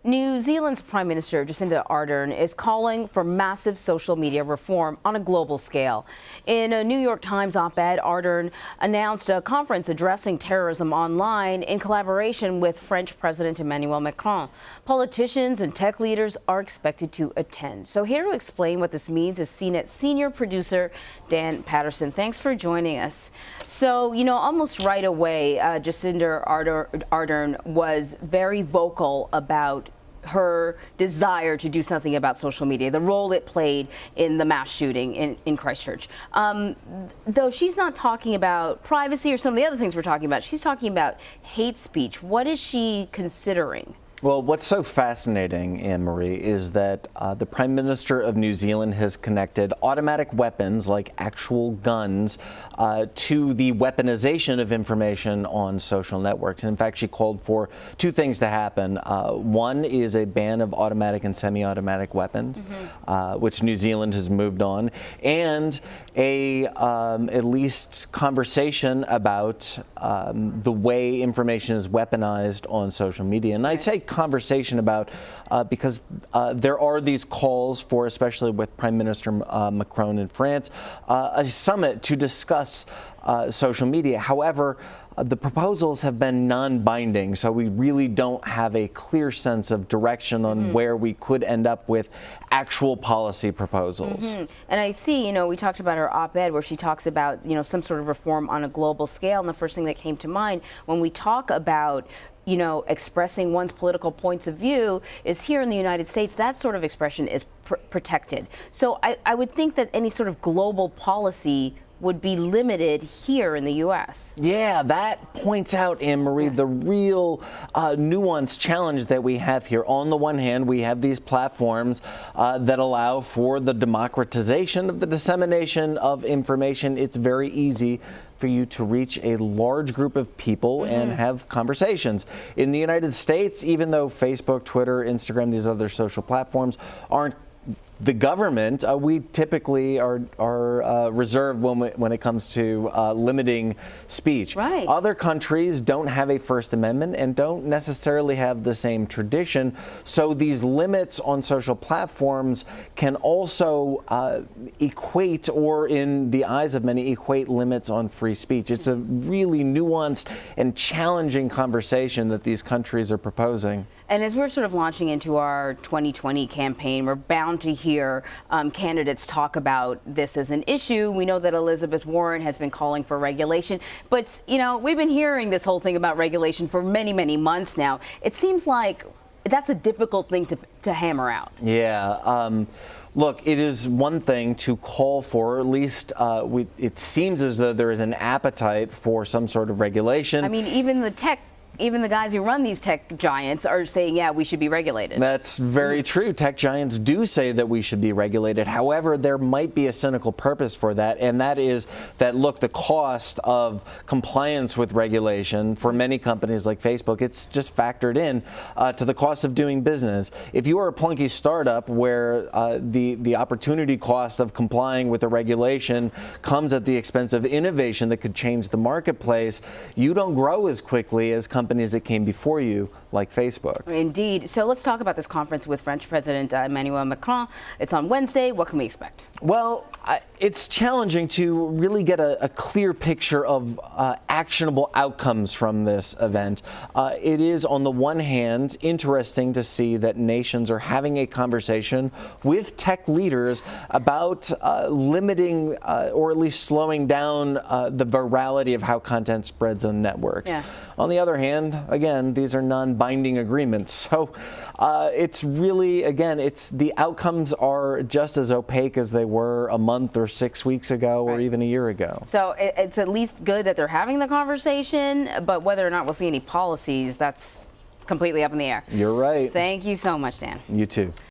New Zealand's Prime Minister Jacinda Ardern is calling for massive social media reform on a global scale. In a New York Times op-ed, Ardern announced a conference addressing terrorism online in collaboration with French President Emmanuel Macron. Politicians and tech leaders are expected to attend. So here to explain what this means is CNET senior producer Dan Patterson. Thanks for joining us. So, almost right away, Jacinda Ardern was very vocal about her desire to do something about social media, the role it played in the mass shooting in Christchurch. Though she's not talking about privacy or some of the other things we're talking about, she's talking about hate speech. What is she considering? Well, what's so fascinating, Anne-Marie, is that the Prime Minister of New Zealand has connected automatic weapons, like actual guns, to the weaponization of information on social networks. And in fact, she called for two things to happen. One is a ban of automatic and semi-automatic weapons, which New Zealand has moved on, and at least conversation about the way information is weaponized on social media. And I say conversation about because there are these calls for, especially with Prime Minister Macron in France, a summit to discuss social media. However, the proposals have been non-binding, so we really don't have a clear sense of direction on where we could end up with actual policy proposals. And I see, we talked about her op-ed where she talks about, some sort of reform on a global scale. And the first thing that came to mind when we talk about expressing one's political points of view is here in the United States, that sort of expression is protected. So I would think that any sort of global policy would be limited here in the U.S. Yeah, that points out, Anne-Marie, the real nuanced challenge that we have here. On the one hand, we have these platforms that allow for the democratization of the dissemination of information. It's very easy for you to reach a large group of people and have conversations. In the United States, even though Facebook, Twitter, Instagram, these other social platforms aren't the government, we typically are reserved when it comes to limiting speech. Right. Other countries don't have a First Amendment and don't necessarily have the same tradition. So these limits on social platforms can also equate, or in the eyes of many, equate limits on free speech. It's a really nuanced and challenging conversation that these countries are proposing. And as we're sort of launching into our 2020 campaign, we're bound to hear candidates talk about this as an issue. We know that Elizabeth Warren has been calling for regulation, but we've been hearing this whole thing about regulation for many, many months now. It seems like that's a difficult thing to hammer out. Yeah. Look, it is one thing to call for, at least it seems as though there is an appetite for some sort of regulation. I mean, even the guys who run these tech giants are saying, yeah, we should be regulated. That's very true. Tech giants do say that we should be regulated. However, there might be a cynical purpose for that, and that is that, look, the cost of compliance with regulation for many companies like Facebook, it's just factored in to the cost of doing business. If you are a plunky startup where the opportunity cost of complying with the regulation comes at the expense of innovation that could change the marketplace, you don't grow as quickly as companies that came before you, like Facebook. Indeed. So let's talk about this conference with French President Emmanuel Macron. It's on Wednesday. What can we expect? Well, it's challenging to really get a clear picture of actionable outcomes from this event. It is, on the one hand, interesting to see that nations are having a conversation with tech leaders about limiting or at least slowing down the virality of how content spreads on networks. Yeah. On the other hand, again, these are non-binding agreements. So it's really, again, the outcomes are just as opaque as they were a month or 6 weeks ago or even a year ago. So it's at least good that they're having the conversation, but whether or not we'll see any policies, that's completely up in the air. You're right. Thank you so much, Dan. You too.